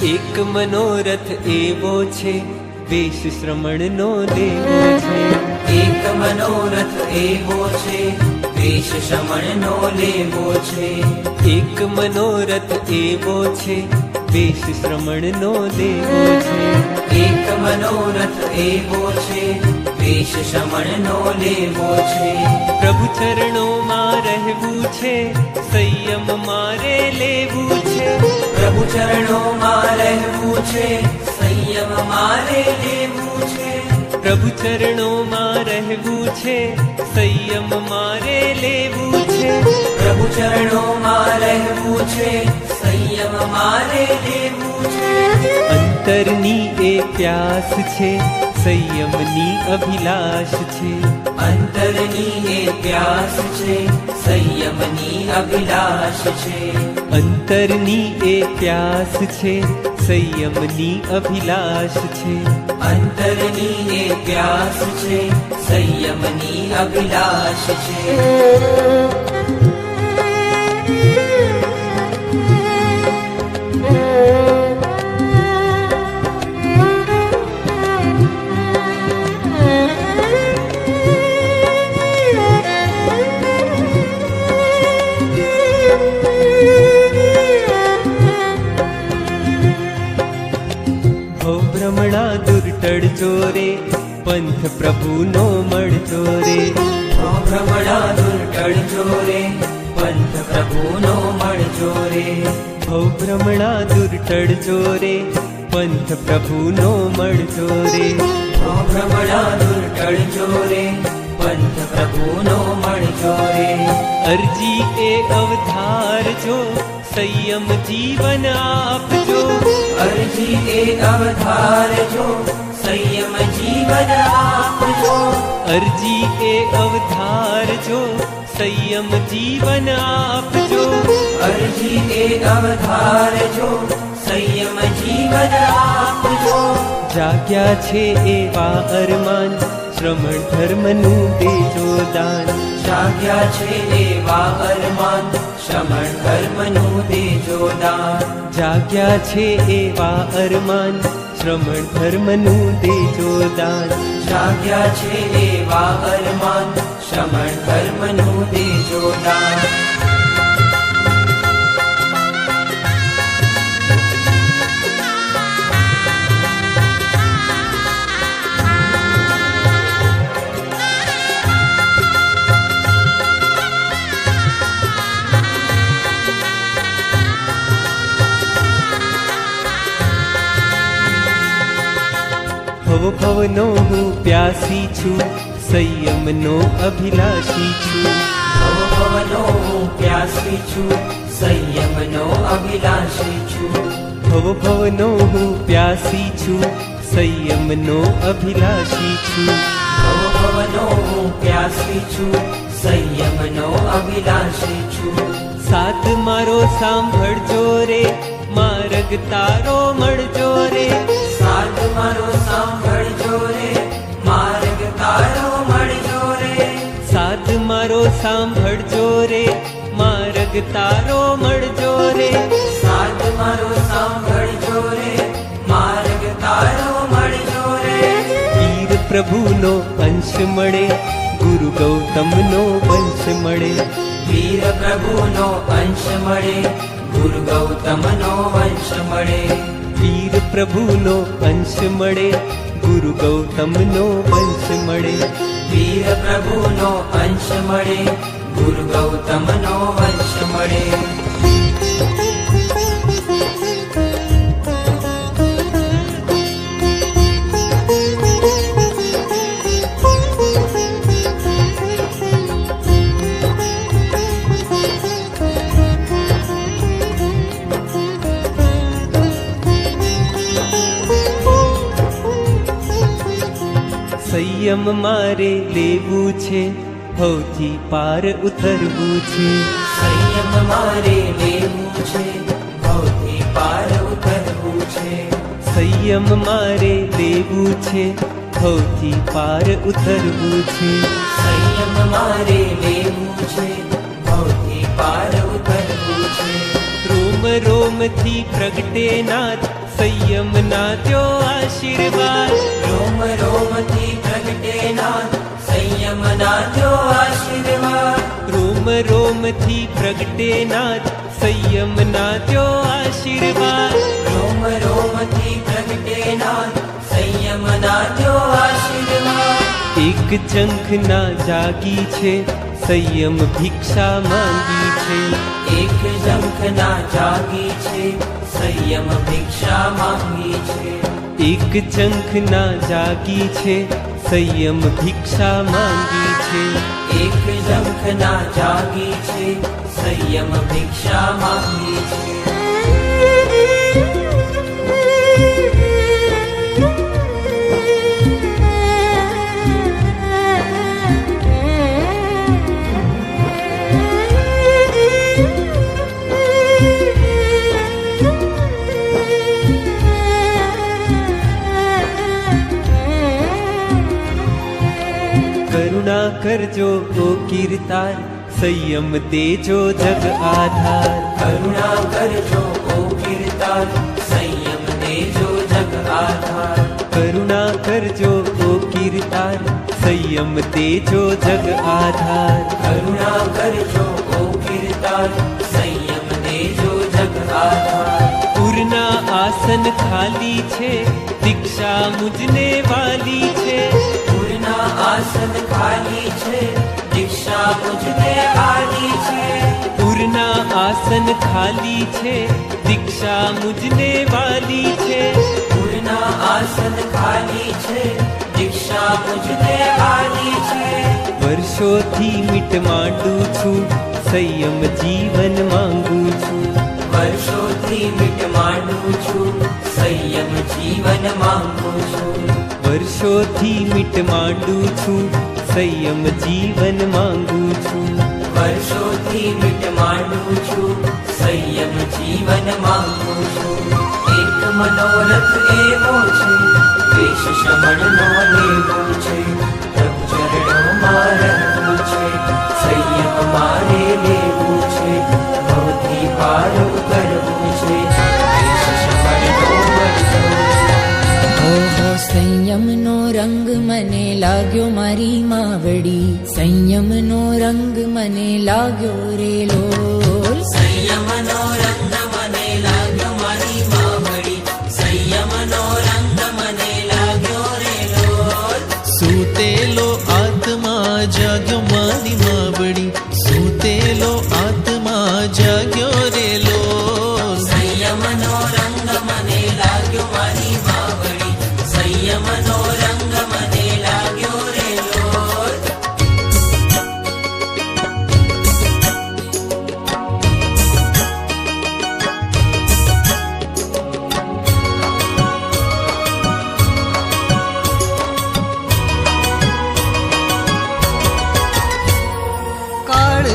એક મનોરથ એવો છે, વેશ શ્રમણનો લેવો છે. એક મનોરથ એવો છે, વેશ શ્રમણનો લેવો છે. એક મનોરથ એવો છે, વેશ શ્રમણનો લેવો છે. એક મનોરથ એવો છે, વેશ શ્રમણનો લેવો છે. પ્રભુ ચરણોમાં રહેવું છે, સંયમ મારે લેવું છે. પ્રભુ ચરણોમાં રહેવું છે, સંયમ મારે લેવું છે. પ્રભુ ચરણોમાં રહેવું છે, સંયમ મારે લેવું છે. પ્રભુ ચરણોમાં રહેવું છે, સંયમ મારે લેવું છે. અંતરની એ પ્યાસ છે, સંયમની અભિલાષ છે. અંતરની એ પ્યાસ છે, સંયમની અભિલાષ છે. અંતરની એ પ્યાસ છે, સંયમની અભિલાષ છે. અંતરની એ પ્યાસ છે, સંયમની અભિલાષ છે. ભ્રમણા દુર્ટળજો રે, પંથ પ્રભુનો મળજો રે. ભ્રમણા દુર્ટળજો રે, પંથ પ્રભુનો મળજો રે. ભ્રમણા દુર્ટળજો રે, પંથ પ્રભુનો મળજો રે. ભ્રમણા દુર્ટળજો રે, પંથ પ્રભુનો મળજો રે. અરજી એ અવધારજો, સંયમ જીવન આપજો. અરજી એ અવધારજો, સંયમ જીવન આપજો. અરજી એ અવધારજો, સંયમ જીવન આપજો. અરજી એ અવધારજો, સંયમ જીવન આપજો. જાગ્યા છે એવા અરમાન, શ્રમણ ધર્મનું દેજો દાન. જાગ્યા છે એવા અરમાન, શ્રમણ ધર્મનું દેજો દાન. જાગ્યા છે એવા અરમાન, શ્રમણ ધર્મનું દેજો દાન. જાગ્યા છે એવા અરમાન, શ્રમણ ધર્મનું દેજો દાન. ભવનો હું પ્યાસી છું, સંયમનો અભિલાષી છું. ભવનો હું પ્યાસી છું, સંયમનો અભિલાષી છું. ભવનો હું પ્યાસી છું, સંયમનો અભિલાષી છું. ભવનો હું પ્યાસી છું, સંયમનો અભિલાષી છું. સાથ મારો સાંભળજો રે, માર્ગ તારો મળજો રે. સાથ મારો સાંભળજો રે, માર્ગ તારો મળજો રે. સાથ મારો સાંભળજો રે, માર્ગ તારો મળજો રે. સાથ મારો સાંભળજો રે, માર્ગ તારો મળજો રે. વીર પ્રભુનો અંશ મળે, ગુરુ ગૌતમનો વંશ મળે. વીર પ્રભુનો અંશ મળે, ગુરુ ગૌતમનો વંશ મળે. વીર પ્રભુનો અંશ મળે, ગુરુ ગૌતમનો વંશ મળે. વીર પ્રભુનો અંશ મળે, ગુરુ ગૌતમનો વંશ મળે. સંયમ મારે લેવું છે, ભવથી પાર ઉતરવું છે. સંયમ મારે લેવું છે, ભવથી પાર ઉતરવું છે. સંયમ મારે લેવું છે, ભવથી પાર ઉતરવું છે. સંયમ મારે લેવું છે, ભવથી પાર ઉતરવું છે. રોમ રોમથી પ્રગટે નાથ સંયમના દ્યો આશીર્વાદ. રોમ રોમથી પ્રગટે નાથ સંયમના દ્યો આશીર્વાદ. રોમથી પ્રગટે નાથ સંયમના દ્યો આશીર્વાદ. રોમથી પ્રગટે નાથ સંયમના દ્યો આશીર્વાદ. એક ઝંખના જાગી છે સંયમ ભિક્ષા માંગી છે. એક ઝંખના જાગી છે સંયમ ભિક્ષા માંગી છે. એક ઝંખના જાગી છે સંયમ ભિક્ષા માંગી છે. એક ઝંખના જાગી છે સંયમ ભિક્ષા માંગી છે. કરુણા કરજો ઓ કીર્તાર સંયમ દેજો જગ આધાર. કરુણા કરજો ઓ કીર્તાર સંયમ દેજો જગ આધાર. કરુણા કરજો ઓ કીર્તાર સંયમ દેજો જગ આધાર. કરુણા કરજો ઓ કીર્તાર સંયમ દેજો જગ આધાર. પૂરના આસન ખાલી છે દીક્ષા મુજને વાલી છે. પૂરના આસન ખાલી છે દીક્ષા મુજને વાલી છે. પૂરના આસન ખાલી છે દીક્ષા મુજને વાલી છે. પૂરના આસન ખાલી છે દીક્ષા મુજને વાલી છે. વર્ષોથી મીટ માંડું છું સંયમ જીવન માંગુ છું. વર્ષોથી મીટ માંડું છું સંયમ જીવન માંગુ છું. વર્ષોથી મીટ માંડું છું સંયમ જીવન માંગુ છું. વર્ષોથી મીટ માંડું છું સંયમ જીવન માંગુ છું. એક મનોરથ એવો છે વેશ શ્રવણનો લેવો છે. પ્રભુ ચરણોમાં રહેવું છે સંયમ મારે લેવું છે. ભવથી પાર ઉતરવું છે વેશ શ્રવણનો વર્તવો છે. ઓહો સંયમનો રંગ મને લાગ્યો મારી માવડી. સંયમનો રંગ મને લાગ્યો રે લોલ. સંયમનો રંગ મને લાગ્યો મારી માવડી. સંયમનો રંગ મને લાગ્યો રે લોલ. સૂતેલો આત્મા જાગ્યો મારી માવડી. સૂતેલો આત્મા જાગ્યો રે લોલ. સંયમનો રંગ મને લાગ્યો મારી માવડી. સંયમનો રંગ મને લાગ્યો રે લોલ. કાળ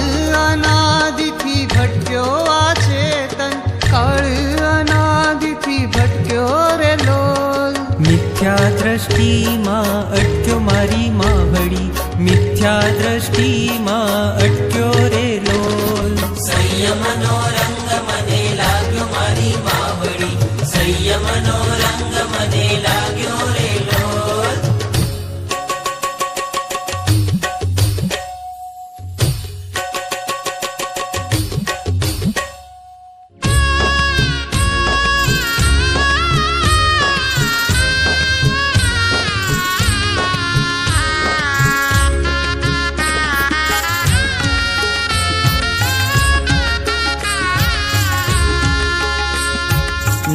અનાદિથી ભટક્યો આ ચેતન. કાળ અનાદિથી ભટક્યો રે લોલ. મિથ્યા દ્રષ્ટિમાં અટક્યો મારી માવડી. મિથ્યા દ્રષ્ટિમાં અટક્યો રે લોલ. સંયમનો રંગ મને લાગ્યો મારી માવડી. સંયમનો રંગ મને લાગ્યો રે લોલ.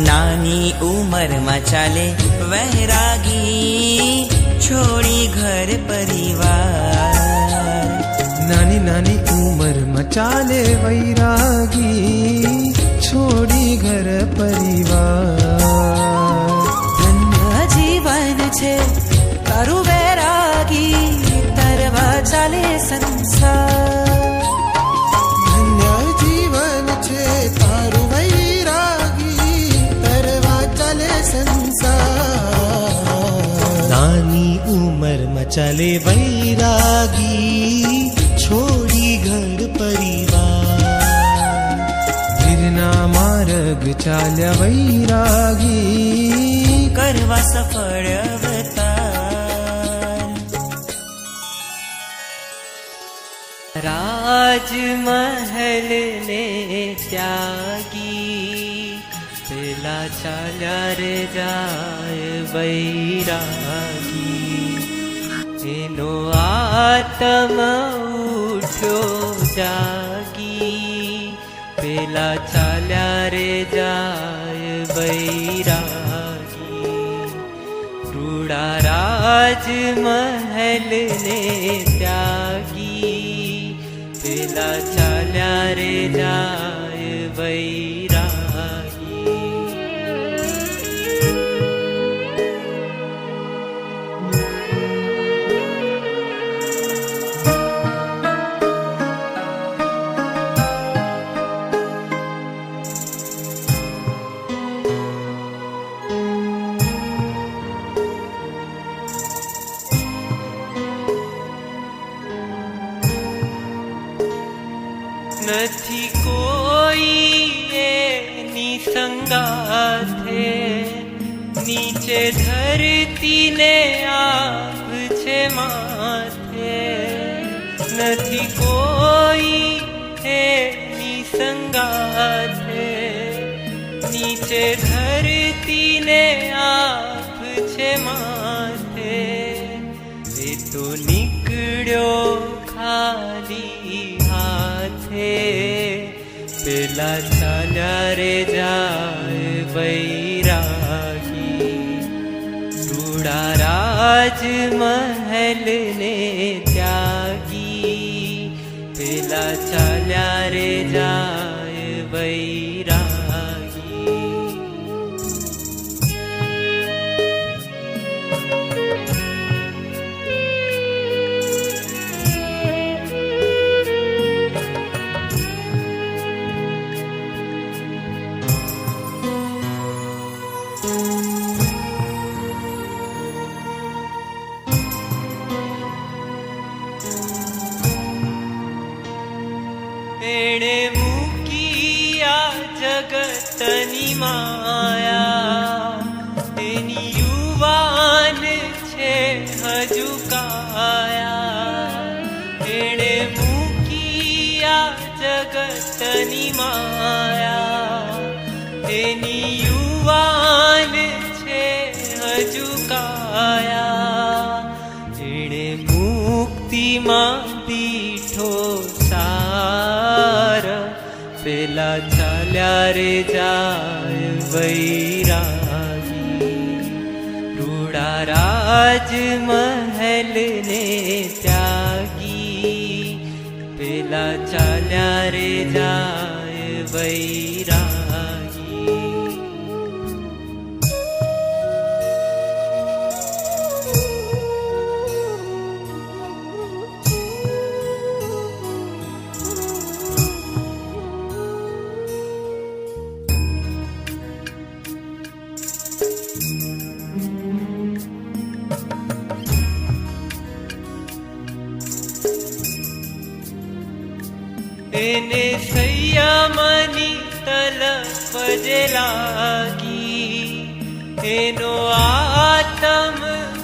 નાની ઉંમરમાં ચાલે વૈરાગી છોડી ઘર પરિવાર. નાની નાની ઉંમરમાં ચાલે વૈરાગી છોડી ઘર પરિવાર. ધન્ય જીવન છે તારું વૈરાગી તરવા ચાલે સંસાર. ધન્ય જીવન છે તારું વૈરાગી તરવા ચાલે સંસાર. નાની ઉંમરમાં ચાલે વૈરાગી છોડી ઘર પરિવાર. ગિરના માર્ગ માર્ગ ચાલ્યા વૈરાગી કરવા સફળ અવતાર. રાજમહેલ ને ત્યાગી પેલા ચાલ્યા રે જાય વૈરાગી. એનો આત્મ ઉઠ્યો જાગી પેલા ચાલ્યા રે જાય વૈરાગી. રૂડા રાજમહેલ ને ત્યાગી પેલા ચાલ્યા રે જાય વૈરાગી. નથી કોઈ એની સંગાથે નીચે ધરતીને આપ છે માથે. નથી કોઈ એની સંગાથે નીચે ધરતીને આપ છે માથે. એ તો નીકળ્યો ખાલી હાથે પેલા ચાલ્યા રે જાય વૈરાગી. રૂડા રાજમહેલ ને ત્યાગી પેલા ચાલ્યા રે જાય વૈરાગી. એણે મૂકી આ જગતની માયા એની યુવાન છે હજુ કાયા. એણે મૂકી આ જગતની માયા એની યુવાન છે હજુ કાયા. એણે મુક્તિમાં દીઠો સાર પેલા ચાલ્યા રે જાય વૈરાગી. રૂડા રાજમહેલ ને ત્યાગી પેલા ચાલ્યા રે જાય વૈરાગી. એને સંયમની તલપ જે લાગી એનો આત્મ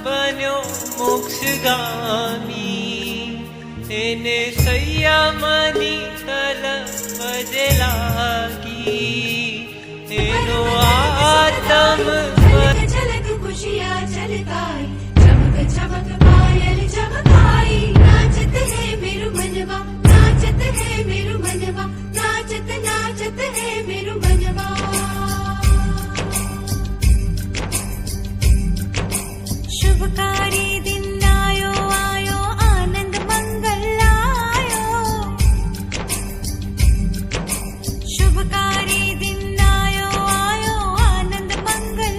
બન્યો મોક્ષગામી. એને સંયમની તલપ જે લાગી એનો આત્મ झलक खुशियाँ झलकाई चमक चमक पायल चमकाई. नाचत है मेरू मनवा नाचत है मेरू मनवा नाचत नाचत है मेरू मनवा. शुभकारी दिन आयो आयो आनंद मंगल आयो. शुभकारी दिन आयो आयो आनंद मंगल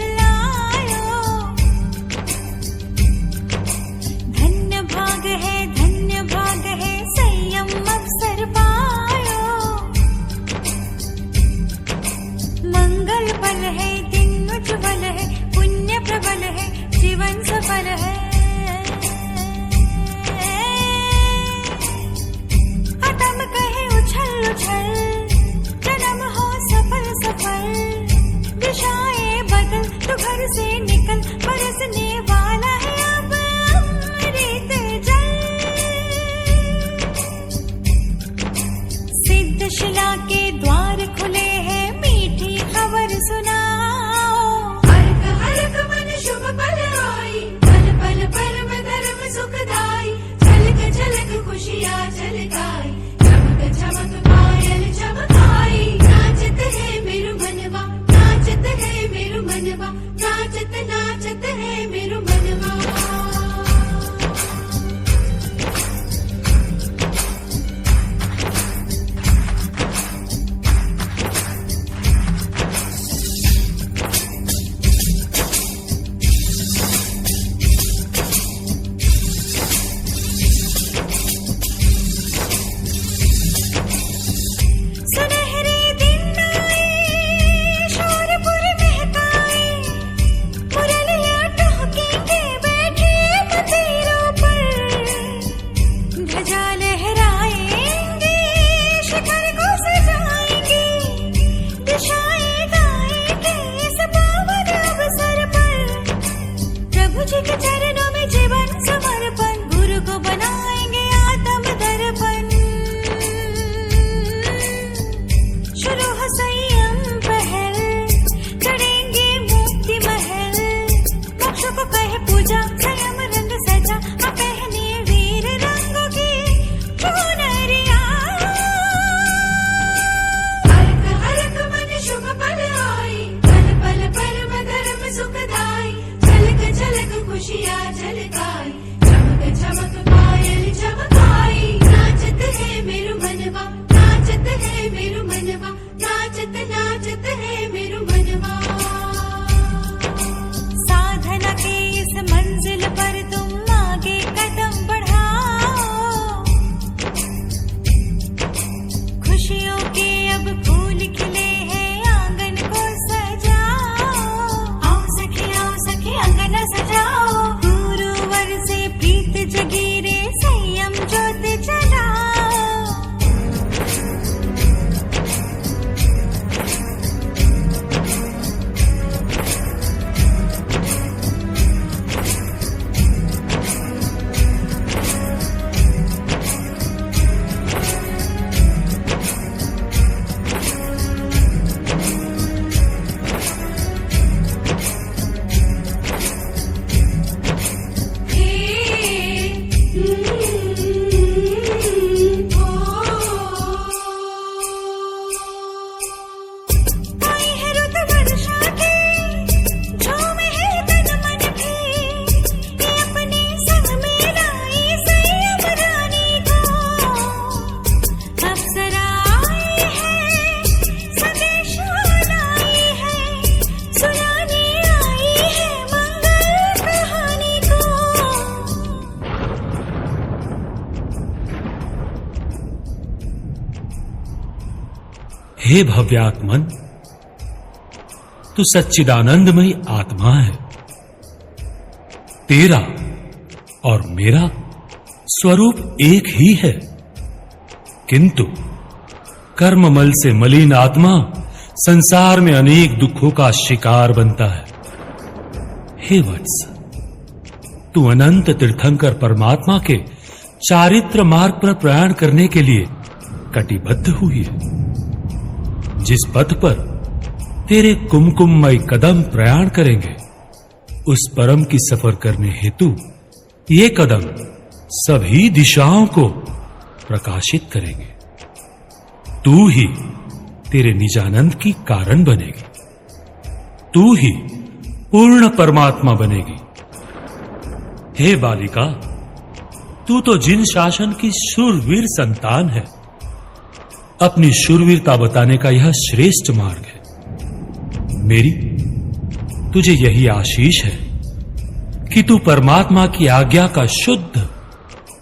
हे भव्यात्मन, तू सच्चिदानंदमयी आत्मा है। तेरा और मेरा स्वरूप एक ही है, किंतु कर्ममल से मलिन आत्मा संसार में अनेक दुखों का शिकार बनता है। हे वत्स, तू अनंत तीर्थंकर परमात्मा के चारित्र मार्ग पर प्रयाण करने के लिए कटिबद्ध हुई है। जिस पथ पर तेरे कुमकुममय कदम प्रयाण करेंगे, उस परम की सफर करने हेतु ये कदम सभी दिशाओं को प्रकाशित करेंगे। तू ही तेरे निजानंद की कारण बनेगी, तू ही पूर्ण परमात्मा बनेगी। हे बालिका, तू तो जिन शासन की शूरवीर संतान है। अपनी शूरवीरता बताने का यह श्रेष्ठ मार्ग है। मेरी तुझे यही आशीष है कि तू परमात्मा की आज्ञा का शुद्ध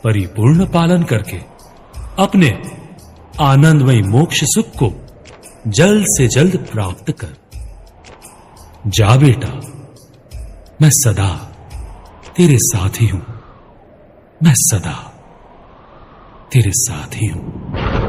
परिपूर्ण पालन करके अपने आनंदमय मोक्ष सुख को जल्द से जल्द प्राप्त कर। जा बेटा, मैं सदा तेरे साथ ही हूं। मैं सदा तेरे साथ ही हूं।